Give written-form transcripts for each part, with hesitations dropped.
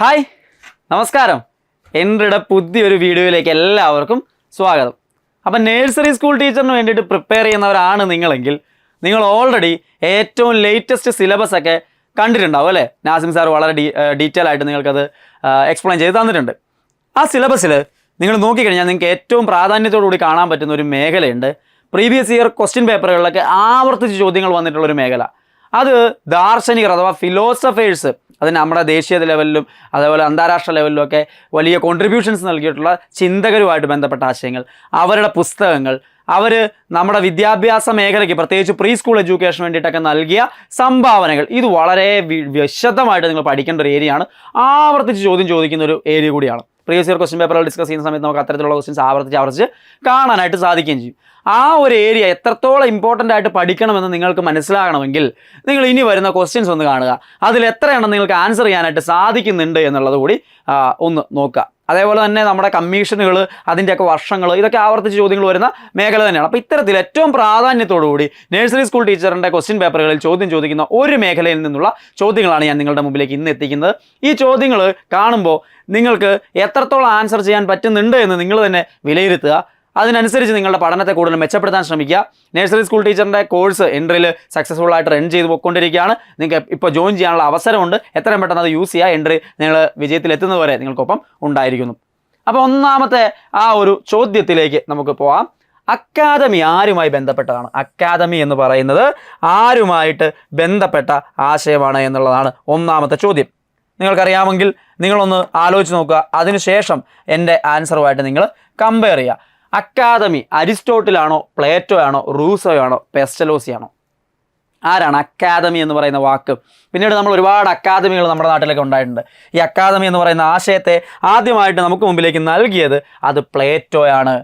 Hi നമസ്കാരം. എൻ്റെ പുതിയൊരു വീഡിയോയിലേക്ക് എല്ലാവർക്കും സ്വാഗതം. അപ്പം നേഴ്സറി സ്കൂൾ ടീച്ചറിന് വേണ്ടിയിട്ട് പ്രിപ്പയർ ചെയ്യുന്നവരാണ് നിങ്ങളെങ്കിൽ നിങ്ങൾ ഓൾറെഡി ഏറ്റവും ലേറ്റസ്റ്റ് സിലബസ് ഒക്കെ കണ്ടിട്ടുണ്ടാവും അല്ലേ? നാസിം സാർ വളരെ ഡീറ്റെയിൽ ആയിട്ട് നിങ്ങൾക്കത് എക്സ്പ്ലെയിൻ ചെയ്ത് തന്നിട്ടുണ്ട്. ആ സിലബസിൽ നിങ്ങൾ നോക്കിക്കഴിഞ്ഞാൽ നിങ്ങൾക്ക് ഏറ്റവും പ്രാധാന്യത്തോടുകൂടി കാണാൻ പറ്റുന്ന ഒരു മേഖലയുണ്ട്. പ്രീവിയസ് ഇയർ ക്വസ്റ്റ്യൻ പേപ്പറുകളിലൊക്കെ ആവർത്തിച്ച് ചോദ്യങ്ങൾ വന്നിട്ടുള്ളൊരു മേഖല. അത് ദാർശനികർ അഥവാ ഫിലോസഫേഴ്സ്, അത് നമ്മുടെ ദേശീയ ലെവലിലും അതേപോലെ അന്താരാഷ്ട്ര ലെവലിലും ഒക്കെ വലിയ കോൺട്രിബ്യൂഷൻസ് നൽകിയിട്ടുള്ള ചിന്തകരുമായിട്ട് ബന്ധപ്പെട്ട ആശയങ്ങൾ, അവരുടെ പുസ്തകങ്ങൾ, അവർ നമ്മുടെ വിദ്യാഭ്യാസ മേഖലയ്ക്ക് പ്രത്യേകിച്ച് പ്രീ സ്കൂൾ എഡ്യൂക്കേഷന് വേണ്ടിയിട്ടൊക്കെ നൽകിയ സംഭാവനകൾ, ഇത് വളരെ വിശദമായിട്ട് നിങ്ങൾ പഠിക്കേണ്ട ഒരു ഏരിയയാണ്. ആവർത്തിച്ച് ചോദ്യം ചോദിക്കുന്ന ഒരു ഏരിയ കൂടിയാണ്. പ്രീവിയസ് ഇയർ ക്വസ്റ്റ്യൻ പേപ്പറുകൾ ഡിസ്കസ് ചെയ്യുന്ന സമയത്ത് നമുക്ക് അത്തരത്തിലുള്ള ക്വസ്റ്റ്യൻസ് ആവർത്തിച്ച് കാണാനായിട്ട് സാധിക്കുകയും ചെയ്യും. ആ ഒരു ഏരിയ എത്രത്തോളം ഇമ്പോർട്ടൻ്റ് ആയിട്ട് പഠിക്കണമെന്ന് നിങ്ങൾക്ക് മനസ്സിലാകണമെങ്കിൽ നിങ്ങൾ ഇനി വരുന്ന ക്വസ്റ്റ്യൻസ് ഒന്ന് കാണുക. അതിൽ എത്രയെണ്ണം നിങ്ങൾക്ക് ആൻസർ ചെയ്യാനായിട്ട് സാധിക്കുന്നുണ്ട് എന്നുള്ളത് കൂടി ഒന്ന് നോക്കുക. അതേപോലെ തന്നെ നമ്മുടെ കമ്മീഷനുകൾ, അതിൻ്റെയൊക്കെ വർഷങ്ങൾ, ഇതൊക്കെ ആവർത്തിച്ച് ചോദ്യങ്ങൾ വരുന്ന മേഖല തന്നെയാണ്. അപ്പോൾ ഇത്തരത്തിൽ ഏറ്റവും പ്രാധാന്യത്തോടുകൂടി നഴ്സറി സ്കൂൾ ടീച്ചറിൻ്റെ ക്വസ്റ്റ്യൻ പേപ്പറുകളിൽ ചോദ്യം ചോദിക്കുന്ന ഒരു മേഖലയിൽ നിന്നുള്ള ചോദ്യങ്ങളാണ് ഞാൻ നിങ്ങളുടെ മുമ്പിലേക്ക് ഇന്ന് എത്തിക്കുന്നത്. ഈ ചോദ്യങ്ങൾ കാണുമ്പോൾ നിങ്ങൾക്ക് എത്രത്തോളം ആൻസർ ചെയ്യാൻ പറ്റുന്നുണ്ട് എന്ന് നിങ്ങൾ തന്നെ വിലയിരുത്തുക. അതിനനുസരിച്ച് നിങ്ങളുടെ പഠനത്തെ കൂടുതൽ മെച്ചപ്പെടുത്താൻ ശ്രമിക്കുക. നഴ്സറി സ്കൂൾ ടീച്ചറിൻ്റെ കോഴ്സ് എൻട്രിയിൽ സക്സസ്ഫുൾ ആയിട്ട് റൺ ചെയ്ത് പോയിക്കൊണ്ടിരിക്കുകയാണ്. നിങ്ങൾക്ക് ഇപ്പോൾ ജോയിൻ ചെയ്യാനുള്ള അവസരമുണ്ട്. എത്രയും പെട്ടെന്ന് അത് യൂസ് ചെയ്യുക. എൻട്രി നിങ്ങൾ വിജയത്തിലെത്തുന്നതുവരെ നിങ്ങൾക്കൊപ്പം ഉണ്ടായിരിക്കുന്നു. അപ്പോൾ ഒന്നാമത്തെ ആ ഒരു ചോദ്യത്തിലേക്ക് നമുക്ക് പോകാം. അക്കാദമി ആരുമായി ബന്ധപ്പെട്ടതാണ്? അക്കാദമി എന്ന് പറയുന്നത് ആരുമായിട്ട് ബന്ധപ്പെട്ട ആശയമാണ് എന്നുള്ളതാണ് ഒന്നാമത്തെ ചോദ്യം. നിങ്ങൾക്കറിയാമെങ്കിൽ നിങ്ങളൊന്ന് ആലോചിച്ച് നോക്കുക. അതിനുശേഷം എൻ്റെ ആൻസറുമായിട്ട് നിങ്ങൾ കമ്പയർ ചെയ്യുക. അക്കാദമി അരിസ്റ്റോട്ടിലാണോ, പ്ലേറ്റോ ആണോ, റൂസോ ആണോ, പെസ്റ്റലോസി ആണോ? ആരാണ് അക്കാദമി എന്ന് പറയുന്ന വാക്ക്? പിന്നീട് നമ്മൾ ഒരുപാട് അക്കാദമികൾ നമ്മുടെ നാട്ടിലൊക്കെ ഉണ്ടായിട്ടുണ്ട്. ഈ അക്കാദമി എന്ന് പറയുന്ന ആശയത്തെ ആദ്യമായിട്ട് നമുക്ക് മുമ്പിലേക്ക് നൽകിയത് അത് പ്ലേറ്റോയാണ്.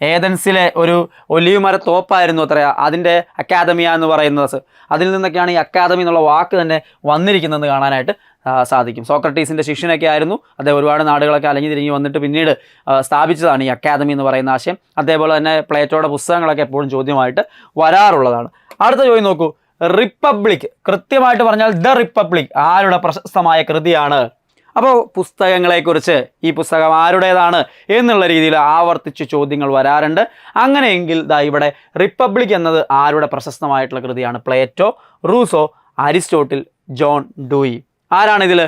ഏതൻസിലെ ഒരു ഒലിവ് മര തോപ്പായിരുന്നു അത്രയാ അതിൻ്റെ അക്കാദമിയ എന്ന് പറയുന്നത്. അതിൽ നിന്നൊക്കെയാണ് ഈ അക്കാദമി എന്നുള്ള വാക്ക് തന്നെ വന്നിരിക്കുന്നതെന്ന് കാണാനായിട്ട് സാധിക്കും. സോക്രട്ടീസിൻ്റെ ശിഷ്യനൊക്കെ ആയിരുന്നു. അദ്ദേഹം ഒരുപാട് നാടുകളൊക്കെ അലഞ്ഞു തിരിഞ്ഞ് വന്നിട്ട് പിന്നീട് സ്ഥാപിച്ചതാണ് ഈ അക്കാദമി എന്ന് പറയുന്ന ആശയം. അതേപോലെ തന്നെ പ്ലേറ്റോയുടെ പുസ്തകങ്ങളൊക്കെ എപ്പോഴും ചോദ്യമായിട്ട് വരാറുള്ളതാണ്. അടുത്ത ചോദ്യം നോക്കൂ. റിപ്പബ്ലിക്, കൃത്യമായിട്ട് പറഞ്ഞാൽ ദ റിപ്പബ്ലിക് ആരുടെ പ്രശസ്തമായ കൃതിയാണ്? അപ്പോൾ പുസ്തകങ്ങളെക്കുറിച്ച് ഈ പുസ്തകം ആരുടേതാണ് എന്നുള്ള രീതിയിൽ ആവർത്തിച്ച് ചോദ്യങ്ങൾ വരാറുണ്ട്. അങ്ങനെയെങ്കിൽ ഇവിടെ റിപ്പബ്ലിക് എന്നത് ആരുടെ പ്രശസ്തമായിട്ടുള്ള കൃതിയാണ്? Plato, Rousseau, Aristotle, John Dewey. ആരാണിതിൽ?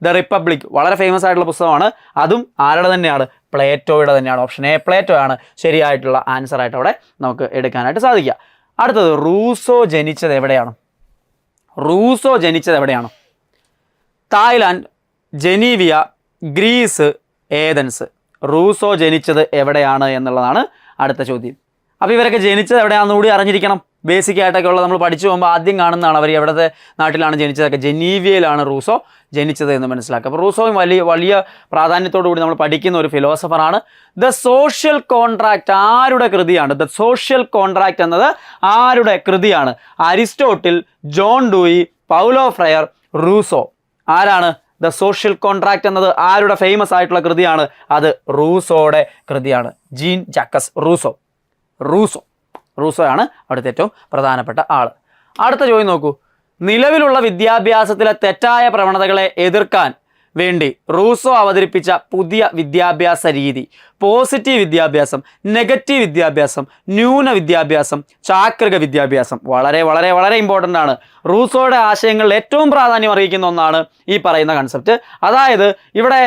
ദ റിപ്പബ്ലിക് വളരെ ഫേമസ് ആയിട്ടുള്ള പുസ്തകമാണ്. അതും ആരുടെ തന്നെയാണ്? പ്ലേറ്റോയുടെ തന്നെയാണ്. ഓപ്ഷൻ എ പ്ലേറ്റോ ആണ് ശരിയായിട്ടുള്ള ആൻസറായിട്ട് അവിടെ നമുക്ക് എടുക്കാനായിട്ട് സാധിക്കുക. അടുത്തത്, റൂസോ ജനിച്ചത് എവിടെയാണ്? റൂസോ ജനിച്ചത് എവിടെയാണ്? Thailand, Geneva, Greece, Athens. Rousseau ജനിച്ചത് എവിടെയാണ് എന്നുള്ളതാണ് അടുത്ത ചോദ്യം. അപ്പോൾ ഇവരൊക്കെ ജനിച്ചത് എവിടെയാണെന്ന് കൂടി അറിഞ്ഞിരിക്കണം. ബേസിക് ആയിട്ടൊക്കെ ഉള്ളത് നമ്മൾ പഠിച്ചു പോകുമ്പോൾ ആദ്യം കാണുന്നതാണ് അവർ എവിടത്തെ നാട്ടിലാണ് ജനിച്ചതൊക്കെ. ജനീവിയയിലാണ് റൂസോ ജനിച്ചത് എന്ന് മനസ്സിലാക്കുക. അപ്പോൾ റൂസോയും വലിയ പ്രാധാന്യത്തോടു കൂടി നമ്മൾ പഠിക്കുന്ന ഒരു ഫിലോസഫറാണ്. ദ സോഷ്യൽ കോൺട്രാക്റ്റ് ആരുടെ കൃതിയാണ്? ദ സോഷ്യൽ കോൺട്രാക്റ്റ് എന്നത് ആരുടെ കൃതിയാണ്? Aristotle, John Dewey, Paulo Freire, Rousseau. ആരാണ്? ദ സോഷ്യൽ കോൺട്രാക്റ്റ് എന്നത് ആരുടെ ഫേമസ് ആയിട്ടുള്ള കൃതിയാണ്? അത് റൂസോയുടെ കൃതിയാണ്. ജീൻ ജാക്കസ് റൂസോയാണ് അവിടുത്തെ ഏറ്റവും പ്രധാനപ്പെട്ട ആൾ. അടുത്ത ചോദ്യം നോക്കൂ. നിലവിലുള്ള വിദ്യാഭ്യാസത്തിലെ തെറ്റായ പ്രവണതകളെ എതിർക്കാൻ വേണ്ടി റൂസോ അവതരിപ്പിച്ച പുതിയ വിദ്യാഭ്യാസ രീതി, പോസിറ്റീവ് വിദ്യാഭ്യാസം, നെഗറ്റീവ് വിദ്യാഭ്യാസം, ന്യൂന വിദ്യാഭ്യാസം, ചാക്രിക വിദ്യാഭ്യാസം. വളരെ വളരെ വളരെ ഇമ്പോർട്ടൻ്റ് ആണ്. റൂസോയുടെ ആശയങ്ങളിൽ ഏറ്റവും പ്രാധാന്യം അറിയിക്കുന്ന ഒന്നാണ് ഈ പറയുന്ന കൺസെപ്റ്റ്. അതായത് ഇവിടെ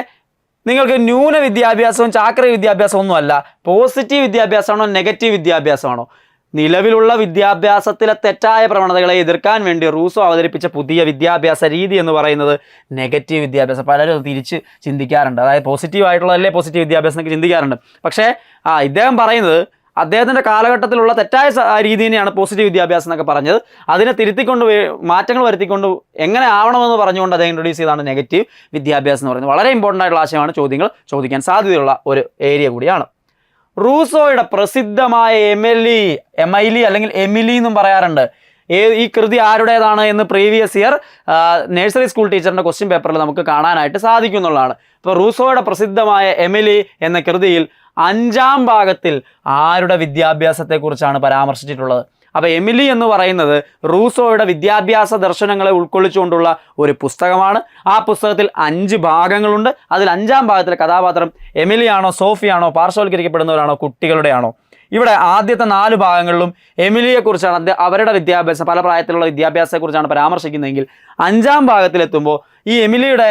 നിങ്ങൾക്ക് ന്യൂന വിദ്യാഭ്യാസവും ചാക്രിക വിദ്യാഭ്യാസവും ഒന്നുമല്ല. പോസിറ്റീവ് വിദ്യാഭ്യാസമാണോ നെഗറ്റീവ് വിദ്യാഭ്യാസമാണോ? നിലവിലുള്ള വിദ്യാഭ്യാസത്തിലെ തെറ്റായ പ്രവണതകളെ എതിർക്കാൻ വേണ്ടി റൂസോ അവതരിപ്പിച്ച പുതിയ വിദ്യാഭ്യാസ രീതി എന്ന് പറയുന്നത് നെഗറ്റീവ് വിദ്യാഭ്യാസം. പലരും തിരിച്ച് ചിന്തിക്കാറുണ്ട്. അതായത് പോസിറ്റീവ് ആയിട്ടുള്ളതല്ലേ പോസിറ്റീവ് വിദ്യാഭ്യാസം എന്നൊക്കെ ചിന്തിക്കാറുണ്ട്. പക്ഷേ ഇദ്ദേഹം പറയുന്നത് അദ്ദേഹത്തിൻ്റെ കാലഘട്ടത്തിലുള്ള തെറ്റായ രീതിയാണ് പോസിറ്റീവ് വിദ്യാഭ്യാസം എന്നൊക്കെ പറഞ്ഞത്. അതിനെ തിരുത്തിക്കൊണ്ട് മാറ്റങ്ങൾ വരുത്തിക്കൊണ്ട് എങ്ങനെ ആവണമെന്ന് പറഞ്ഞുകൊണ്ട് അദ്ദേഹം ഇൻട്രൊഡ്യൂസ് ചെയ്താണ് നെഗറ്റീവ് വിദ്യാഭ്യാസം എന്ന് പറയുന്നത്. വളരെ ഇമ്പോർട്ടൻ്റ് ആയിട്ടുള്ള ആശയമാണ്. ചോദ്യങ്ങൾ ചോദിക്കാൻ സാധ്യതയുള്ള ഒരു ഏരിയ കൂടിയാണ്. റൂസോയുടെ പ്രസിദ്ധമായ എമൈലി അല്ലെങ്കിൽ എമിലി എന്നും പറയാറുണ്ട്. ഈ കൃതി ആരുടേതാണ് എന്ന് പ്രീവിയസ് ഇയർ നഴ്സറി സ്കൂൾ ടീച്ചറിൻ്റെ ക്വസ്റ്റ്യൻ പേപ്പറിൽ നമുക്ക് കാണാനായിട്ട് സാധിക്കുന്നുള്ളതാണ്. ഇപ്പോൾ റൂസോയുടെ പ്രസിദ്ധമായ എമിലി എന്ന കൃതിയിൽ 5ാം ഭാഗത്തിൽ ആരുടെ വിദ്യാഭ്യാസത്തെക്കുറിച്ചാണ് പരാമർശിച്ചിട്ടുള്ളത്? അപ്പോൾ എമിലി എന്ന് പറയുന്നത് റൂസോയുടെ വിദ്യാഭ്യാസ ദർശനങ്ങളെ ഉൾക്കൊള്ളിച്ചുകൊണ്ടുള്ള ഒരു പുസ്തകമാണ്. ആ പുസ്തകത്തിൽ 5 ഭാഗങ്ങളുണ്ട്. അതിൽ 5-ാം ഭാഗത്തിലെ കഥാപാത്രം എമിലിയാണോ, സോഫിയാണോ, പാർശ്വവൽക്കരിക്കപ്പെടുന്നവരാണോ, കുട്ടികളുടെയാണോ? ഇവിടെ ആദ്യത്തെ 4 ഭാഗങ്ങളിലും എമിലിയെക്കുറിച്ചാണ്, അവരുടെ വിദ്യാഭ്യാസം, പല പ്രായത്തിലുള്ള വിദ്യാഭ്യാസത്തെക്കുറിച്ചാണ് പരാമർശിക്കുന്നതെങ്കിൽ 5-ാം ഭാഗത്തിലെത്തുമ്പോൾ ഈ എമിലിയുടെ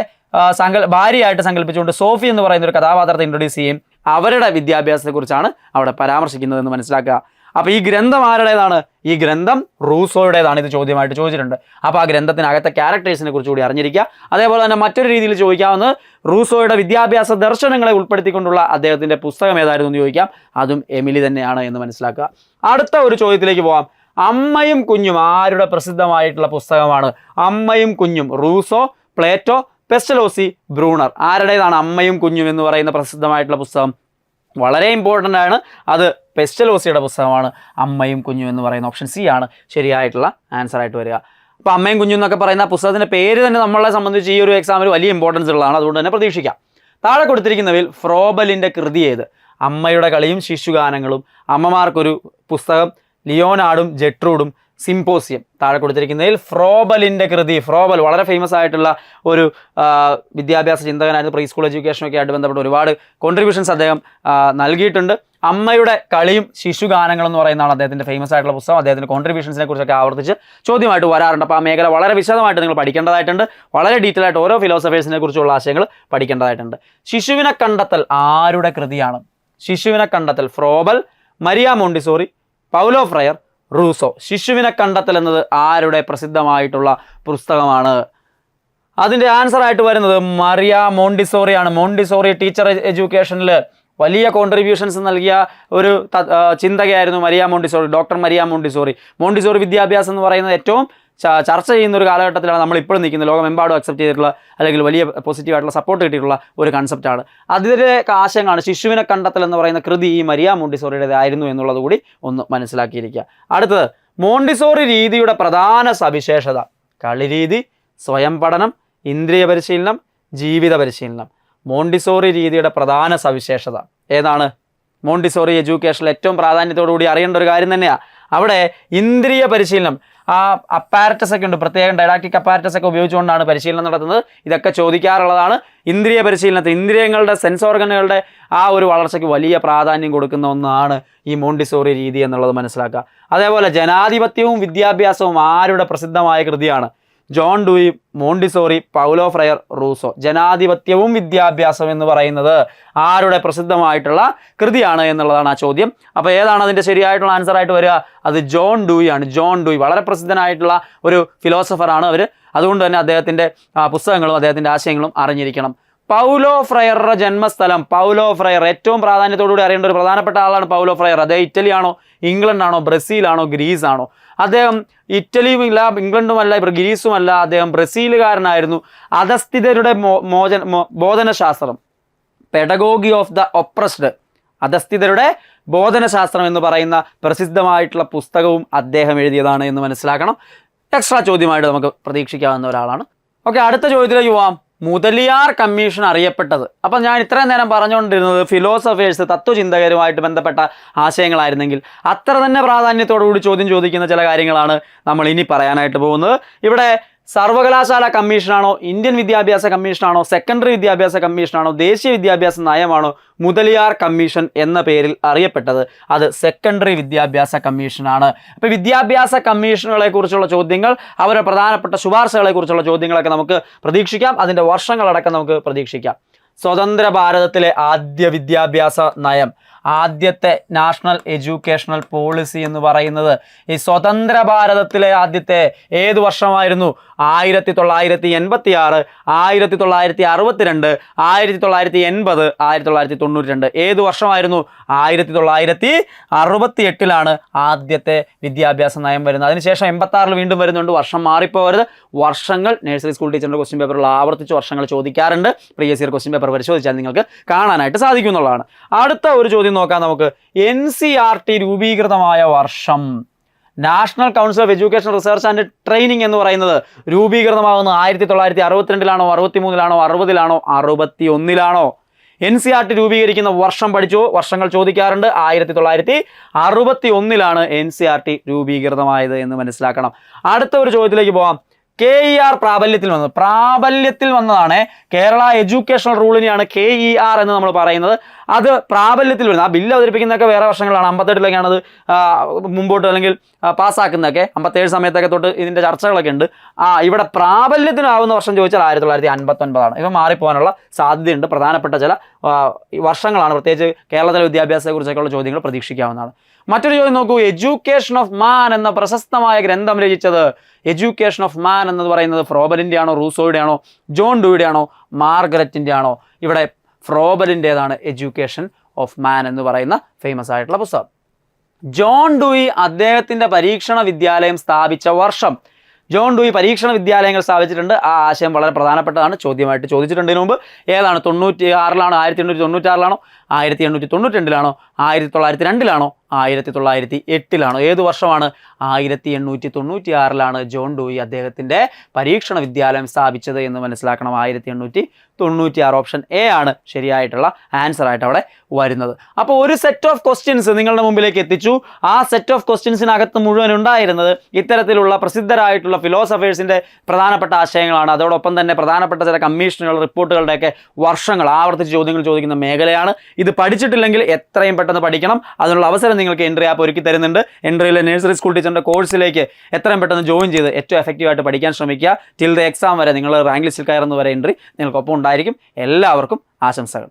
ഭാര്യയായിട്ട് സങ്കല്പിച്ചുകൊണ്ട് സോഫി എന്ന് പറയുന്ന ഒരു കഥാപാത്രത്തെ ഇൻട്രൊഡ്യൂസ് ചെയ്യും. അവരുടെ വിദ്യാഭ്യാസത്തെക്കുറിച്ചാണ് അവിടെ പരാമർശിക്കുന്നതെന്ന് മനസ്സിലാക്കുക. അപ്പോൾ ഈ ഗ്രന്ഥം ആരുടേതാണ്? ഈ ഗ്രന്ഥം റൂസോയുടേതാണ്. ഇത് ചോദ്യമായിട്ട് ചോദിച്ചിട്ടുണ്ട്. അപ്പോൾ ആ ഗ്രന്ഥത്തിനകത്തെ ക്യാരക്ടേഴ്സിനെ കുറിച്ച് കൂടി അറിഞ്ഞിരിക്കുക. അതേപോലെ തന്നെ മറ്റൊരു രീതിയിൽ ചോദിക്കാവുന്നത് റൂസോയുടെ വിദ്യാഭ്യാസ ദർശനങ്ങളെ ഉൾപ്പെടുത്തിക്കൊണ്ടുള്ള അദ്ദേഹത്തിൻ്റെ പുസ്തകം ഏതായിരുന്നു എന്ന് ചോദിക്കാം. അതും എമിലി തന്നെയാണ് എന്ന് മനസ്സിലാക്കുക. അടുത്ത ഒരു ചോദ്യത്തിലേക്ക് പോകാം. അമ്മയും കുഞ്ഞും ആരുടെ പ്രസിദ്ധമായിട്ടുള്ള പുസ്തകമാണ്? അമ്മയും കുഞ്ഞും റൂസോ, പ്ലേറ്റോ, പെസ്റ്റലോസി, ബ്രൂണർ. ആരുടേതാണ് അമ്മയും കുഞ്ഞും എന്ന് പറയുന്ന പ്രസിദ്ധമായിട്ടുള്ള പുസ്തകം? വളരെ ഇമ്പോർട്ടൻ്റ് ആണ്. അത് പെസ്റ്റലോസിയുടെ പുസ്തകമാണ് അമ്മയും കുഞ്ഞും എന്ന് പറയുന്ന. ഓപ്ഷൻ സി ആണ് ശരിയായിട്ടുള്ള ആൻസർ ആയിട്ട് വരിക. അപ്പോൾ അമ്മയും കുഞ്ഞും എന്നൊക്കെ പറയുന്ന പുസ്തകത്തിൻ്റെ പേര് തന്നെ നമ്മളെ സംബന്ധിച്ച് ഈ ഒരു എക്സാമിൽ വലിയ ഇമ്പോർട്ടൻസ് ഉള്ളതാണ്. അതുകൊണ്ട് തന്നെ പ്രതീക്ഷിക്കാം. താഴെ കൊടുത്തിരിക്കുന്നവയിൽ ഫ്രോബലിൻ്റെ കൃതി ഏത്? അമ്മയുടെ കളിയും ശിശുഗാനങ്ങളും, അമ്മമാർക്കൊരു പുസ്തകം, ലിയോനാർഡും ജെട്രൂഡും, സിംപോസിയം. താഴെ കൊടുത്തിരിക്കുന്നതിൽ ഫ്രോബലിൻ്റെ കൃതി. ഫ്രോബൽ വളരെ ഫേമസ് ആയിട്ടുള്ള ഒരു വിദ്യാഭ്യാസ ചിന്തകനായിരുന്നു. പ്രീ സ്കൂൾ എഡ്യൂക്കേഷനൊക്കെ ആയിട്ട് ബന്ധപ്പെട്ട് ഒരുപാട് കോൺട്രിബ്യൂഷൻസ് അദ്ദേഹം നൽകിയിട്ടുണ്ട്. അമ്മയുടെ കളിയും ശിശുഗാനങ്ങളും എന്ന് പറയുന്നതാണ് അദ്ദേഹത്തിൻ്റെ ഫേമസ് ആയിട്ടുള്ള പുസ്തകം. അദ്ദേഹത്തിൻ്റെ കോൺട്രിബ്യൂഷൻസിനെ കുറിച്ചൊക്കെ ആവർത്തിച്ച് ചോദ്യമായിട്ട് വരാറുണ്ട്. അപ്പോൾ ആ മേഖല വളരെ വിശദമായിട്ട് നിങ്ങൾ പഠിക്കേണ്ടതായിട്ടുണ്ട്. വളരെ ഡീറ്റെയിൽ ആയിട്ട് ഓരോ ഫിലോസഫേഴ്സിനെ കുറിച്ചുള്ള ആശയങ്ങൾ പഠിക്കേണ്ടതായിട്ടുണ്ട്. ശിശുവിനെ കണ്ടെത്തൽ ആരുടെ കൃതിയാണ്? ശിശുവിനെ കണ്ടെത്തൽ Froebel, Maria Montessori, Paulo Freire, Rousseau. ശിശുവിനെ കണ്ടെത്തൽ എന്നത് ആരുടെ പ്രസിദ്ധമായിട്ടുള്ള പുസ്തകമാണ്? അതിൻ്റെ ആൻസർ ആയിട്ട് വരുന്നത് മറിയ മോണ്ടിസോറിയാണ്. മോണ്ടിസോറി ടീച്ചർ എഡ്യൂക്കേഷനിൽ വലിയ കോൺട്രിബ്യൂഷൻസ് നൽകിയ ഒരു ചിന്തകയായിരുന്നു Maria Montessori, doctor Maria Montessori. Montessori വിദ്യാഭ്യാസം എന്ന് പറയുന്നത് ഏറ്റവും ചർച്ച ചെയ്യുന്ന ഒരു കാലഘട്ടത്തിലാണ് നമ്മൾ ഇപ്പോഴും നിൽക്കുന്നത്. ലോകമെമ്പാടും അക്സെപ്റ്റ് ചെയ്തിട്ടുള്ള അല്ലെങ്കിൽ വലിയ പോസിറ്റീവായിട്ടുള്ള സപ്പോർട്ട് കിട്ടിയിട്ടുള്ള ഒരു കൺസെപ്റ്റാണ്. അതിലെ ആശയങ്ങളാണ് ശിശുവിനെ കണ്ടെത്തൽ എന്ന് പറയുന്ന കൃതി ഈ മരിയ മോണ്ടിസോറിയുടേതായിരുന്നു എന്നുള്ളത് കൂടി ഒന്ന് മനസ്സിലാക്കിയിരിക്കുക. അടുത്തത്, മോണ്ടിസോറി രീതിയുടെ പ്രധാന സവിശേഷത? കളിരീതി, സ്വയം പഠനം, ഇന്ദ്രിയ പരിശീലനം, ജീവിത പരിശീലനം. മോണ്ടിസോറി രീതിയുടെ പ്രധാന സവിശേഷത ഏതാണ്? മോണ്ടിസോറി എഡ്യൂക്കേഷനിൽ ഏറ്റവും പ്രാധാന്യത്തോടുകൂടി അറിയേണ്ട ഒരു കാര്യം തന്നെയാണ്. അവിടെ ഇന്ദ്രിയ പരിശീലനം, ആ അപ്പാരറ്റസ് ഒക്കെ ഉണ്ട്, പ്രത്യേകം ഡൈഡാക്റ്റിക് അപ്പാരറ്റസ് ഒക്കെ ഉപയോഗിച്ചുകൊണ്ടാണ് പരിശീലനം നടത്തുന്നത്. ഇതൊക്കെ ചോദിക്കാറുള്ളതാണ്. ഇന്ദ്രിയ പരിശീലനത്തിൽ ഇന്ദ്രിയങ്ങളുടെ, സെൻസ് ഓർഗനുകളുടെ ആ ഒരു വളർച്ചയ്ക്ക് വലിയ പ്രാധാന്യം കൊടുക്കുന്ന ഒന്നാണ് ഈ മോണ്ടിസോറി രീതി എന്നുള്ളത് മനസ്സിലാക്കുക. അതേപോലെ ജനാധിപത്യവും വിദ്യാഭ്യാസവും ആരുടെ പ്രസിദ്ധമായ കൃതിയാണ്? John Dewey, Montessori, Paulo Freire, Rousseau. ജനാധിപത്യവും വിദ്യാഭ്യാസവും എന്ന് പറയുന്നത് ആരുടെ പ്രസിദ്ധമായിട്ടുള്ള കൃതിയാണ് എന്നുള്ളതാണ് ആ ചോദ്യം. അപ്പോൾ ഏതാണ് അതിൻ്റെ ശരിയായിട്ടുള്ള ആൻസർ ആയിട്ട് വരിക? അത് ജോൺ ഡൂയി ആണ്. ജോൺ ഡൂയി വളരെ പ്രസിദ്ധനായിട്ടുള്ള ഒരു ഫിലോസഫറാണ് അവർ. അതുകൊണ്ട് തന്നെ അദ്ദേഹത്തിൻ്റെ പുസ്തകങ്ങളും അദ്ദേഹത്തിൻ്റെ ആശയങ്ങളും അറിഞ്ഞിരിക്കണം. പൗലോ ഫ്രയറുടെ ജന്മസ്ഥലം? പൗലോ ഫ്രയർ ഏറ്റവും പ്രാധാന്യത്തോടുകൂടി അറിയേണ്ട ഒരു പ്രധാനപ്പെട്ട ആളാണ് പൗലോ ഫ്രയർ. അദ്ദേഹം ഇറ്റലിയാണോ, ഇംഗ്ലണ്ടാണോ, ബ്രസീലാണോ, ഗ്രീസാണോ? അദ്ദേഹം ഇറ്റലിയുമില്ല, ഇംഗ്ലണ്ടുമല്ല, ഗ്രീസുമല്ല, അദ്ദേഹം ബ്രസീലുകാരനായിരുന്നു. അധസ്ഥിതരുടെ ബോധനശാസ്ത്രം, പെഡഗോഗി ഓഫ് ദ ഒപ്രസ്ഡ്, അധസ്ഥിതരുടെ ബോധനശാസ്ത്രം എന്ന് പറയുന്ന പ്രസിദ്ധമായിട്ടുള്ള പുസ്തകവും അദ്ദേഹം എഴുതിയതാണ് എന്ന് മനസ്സിലാക്കണം. എക്സ്ട്രാ ചോദ്യമായിട്ട് നമുക്ക് പ്രതീക്ഷിക്കാവുന്ന ഒരാളാണ്. ഓക്കെ, അടുത്ത ചോദ്യത്തിലേക്ക് പോവാം. മുതലിയാർ കമ്മീഷൻ അറിയപ്പെട്ടത്? അപ്പം ഞാൻ ഇത്രയും നേരം പറഞ്ഞുകൊണ്ടിരുന്നത് ഫിലോസഫേഴ്സ്, തത്വചിന്തകരുമായിട്ട് ബന്ധപ്പെട്ട ആശയങ്ങളായിരുന്നെങ്കിൽ അത്ര തന്നെ പ്രാധാന്യത്തോടുകൂടി ചോദ്യം ചോദിക്കുന്ന ചില കാര്യങ്ങളാണ് നമ്മൾ ഇനി പറയാനായിട്ട് പോകുന്നത്. ഇവിടെ സർവകലാശാല കമ്മീഷനാണോ, ഇന്ത്യൻ വിദ്യാഭ്യാസ കമ്മീഷനാണോ, സെക്കൻഡറി വിദ്യാഭ്യാസ കമ്മീഷനാണോ, ദേശീയ വിദ്യാഭ്യാസ നയമാണോ മുതലിയാർ കമ്മീഷൻ എന്ന പേരിൽ അറിയപ്പെട്ടത്? അത് സെക്കൻഡറി വിദ്യാഭ്യാസ കമ്മീഷനാണ്. അപ്പോൾ വിദ്യാഭ്യാസ കമ്മീഷനുകളെ കുറിച്ചുള്ള ചോദ്യങ്ങൾ, അവരുടെ പ്രധാനപ്പെട്ട ശുപാർശകളെ കുറിച്ചുള്ള ചോദ്യങ്ങളൊക്കെ നമുക്ക് പ്രതീക്ഷിക്കാം. അതിൻ്റെ വർഷങ്ങളടക്കം നമുക്ക് പ്രതീക്ഷിക്കാം. സ്വതന്ത്ര ഭാരതത്തിലെ ആദ്യ വിദ്യാഭ്യാസ നയം, ആദ്യത്തെ നാഷണൽ എഡ്യൂക്കേഷണൽ പോളിസി എന്ന് പറയുന്നത് ഈ സ്വതന്ത്ര ഭാരതത്തിലെ ആദ്യത്തെ ഏത് വർഷമായിരുന്നു? 1986, 1962, 1980, 1992. ഏത് വർഷമായിരുന്നു? 1968 ആദ്യത്തെ വിദ്യാഭ്യാസ നയം വരുന്നത്. അതിനുശേഷം 86 വീണ്ടും വരുന്നുണ്ട്. വർഷം മാറിപ്പോകരുത്. വർഷങ്ങൾ നഴ്സറി സ്കൂൾ ടീച്ചറിൻ്റെ ക്വസ്റ്റ്യൻ പേപ്പറിൽ ആവർത്തിച്ച് വർഷങ്ങൾ ചോദിക്കാറുണ്ട്. പ്രീവിയസ് ഇയർ ക്വസ്റ്റ്യൻ പേപ്പർ പരിശോധിച്ചാൽ നിങ്ങൾക്ക് കാണാനായിട്ട് സാധിക്കും എന്നുള്ളതാണ്. അടുത്ത ഒരു ചോദ്യം നോക്കാം നമുക്ക്. NCERT രൂപീകൃതമായ വർഷം? National council of education research and training എന്ന് പറയുന്നത് രൂപീകൃതമാകുന്നത് 1962 63 63 60 61? NCERT രൂപീകരിക്കുന്ന വർഷം പഠിച്ചു, വർഷങ്ങൾ ചോദിക്കാറുണ്ട്. 1961 NCERT രൂപീകൃതമായത് എന്ന് മനസ്സിലാക്കണം. അടുത്ത ഒരു ചോദ്യത്തിലേക്ക് പോകാം. KER പ്രാബല്യത്തിൽ വന്നതാണ്. കേരള എഡ്യൂക്കേഷണൽ റൂളിനെയാണ് KER എന്ന് നമ്മൾ പറയുന്നത്. അത് പ്രാബല്യത്തിൽ വരുന്നത്. ആ ബില്ല് അവതരിപ്പിക്കുന്നതൊക്കെ വേറെ വർഷങ്ങളാണ്. 58 അത് മുമ്പോട്ട് അല്ലെങ്കിൽ പാസ്സാക്കുന്നതൊക്കെ 57 സമയത്തൊക്കെ തൊട്ട് ഇതിൻ്റെ ചർച്ചകളൊക്കെ ഉണ്ട്. ഇവിടെ പ്രാബല്യത്തിനാവുന്ന വർഷം ചോദിച്ചാൽ 1959. ഇവ മാറിപ്പോകാനുള്ള സാധ്യതയുണ്ട്. പ്രധാനപ്പെട്ട ചില വർഷങ്ങളാണ്, പ്രത്യേകിച്ച് കേരളത്തിലെ വിദ്യാഭ്യാസത്തെക്കുറിച്ചൊക്കെയുള്ള ചോദ്യങ്ങൾ പ്രതീക്ഷിക്കാവുന്നതാണ്. മറ്റൊരു ചോദ്യം നോക്കൂ. എഡ്യൂക്കേഷൻ ഓഫ് മാൻ എന്ന പ്രശസ്തമായ ഗ്രന്ഥം രചിച്ചത്, എഡ്യൂക്കേഷൻ ഓഫ് മാൻ എന്ന് പറയുന്നത് ഫ്രോബലിൻ്റെ ആണോ, റൂസോയുടെ ആണോ, ജോൺ ഡൂയുടെ ആണോ, മാർഗരറ്റിൻ്റെ ആണോ? ഇവിടെ ഫ്രോബലിൻ്റേതാണ് എഡ്യൂക്കേഷൻ ഓഫ് മാൻ എന്ന് പറയുന്ന ഫേമസ് ആയിട്ടുള്ള പുസ്തകം. ജോൺ ഡൂയി അദ്ദേഹത്തിൻ്റെ പരീക്ഷണ വിദ്യാലയം സ്ഥാപിച്ച വർഷം. ജോൺ ഡൂയി പരീക്ഷണ വിദ്യാലയങ്ങൾ സ്ഥാപിച്ചിട്ടുണ്ട്. ആ ആശയം വളരെ പ്രധാനപ്പെട്ടതാണ്, ചോദ്യമായിട്ട് ചോദിച്ചിട്ടുണ്ട് ഇതിനു മുമ്പ്. ഏതാണ്? 96 1896 1892 1902 1908 ഏത് വർഷമാണ്? 1896 ജോൺ ഡൂയി അദ്ദേഹത്തിൻ്റെ പരീക്ഷണ വിദ്യാലയം സ്ഥാപിച്ചത് എന്ന് മനസ്സിലാക്കണം. 1896 ഓപ്ഷൻ എ ആണ് ശരിയായിട്ടുള്ള ആൻസർ ആയിട്ട് അവിടെ വരുന്നത്. അപ്പോൾ ഒരു സെറ്റ് ഓഫ് ക്വസ്റ്റ്യൻസ് നിങ്ങളുടെ മുമ്പിലേക്ക് എത്തിച്ചു. ആ സെറ്റ് ഓഫ് ക്വസ്റ്റ്യൻസിനകത്ത് മുഴുവൻ ഉണ്ടായിരുന്നത് ഇത്തരത്തിലുള്ള പ്രസിദ്ധരായിട്ടുള്ള ഫിലോസഫേഴ്സിൻ്റെ പ്രധാനപ്പെട്ട ആശയങ്ങളാണ്. അതോടൊപ്പം തന്നെ പ്രധാനപ്പെട്ട ചില കമ്മീഷനുകൾ, റിപ്പോർട്ടുകളുടെയൊക്കെ വർഷങ്ങൾ ആവർത്തിച്ച് ചോദ്യങ്ങൾ ചോദിക്കുന്ന മേഖലയാണ്. ഇത് പഠിച്ചിട്ടില്ലെങ്കിൽ എത്രയും പെട്ടെന്ന് പഠിക്കണം. അതിനുള്ള അവസരം നിങ്ങൾക്ക് എൻട്രി ആപ്പ് ഒരുക്കി തരുന്നുണ്ട്. എൻട്രിയിലെ നഴ്സറി സ്കൂൾ ടീച്ചറിൻ്റെ കോഴ്സിലേക്ക് എത്രയും പെട്ടെന്ന് ജോയിൻ ചെയ്ത് ഏറ്റവും എഫക്റ്റീവായിട്ട് പഠിക്കാൻ ശ്രമിക്കുക. ടിൽ ദ എക്സാം വരെ നിങ്ങൾ റാങ്ക് ലിസ്റ്റിൽ കയറുന്ന വരെ എൻട്രി നിങ്ങൾക്കൊപ്പം ഉണ്ടായിരിക്കും. എല്ലാവർക്കും ആശംസകൾ.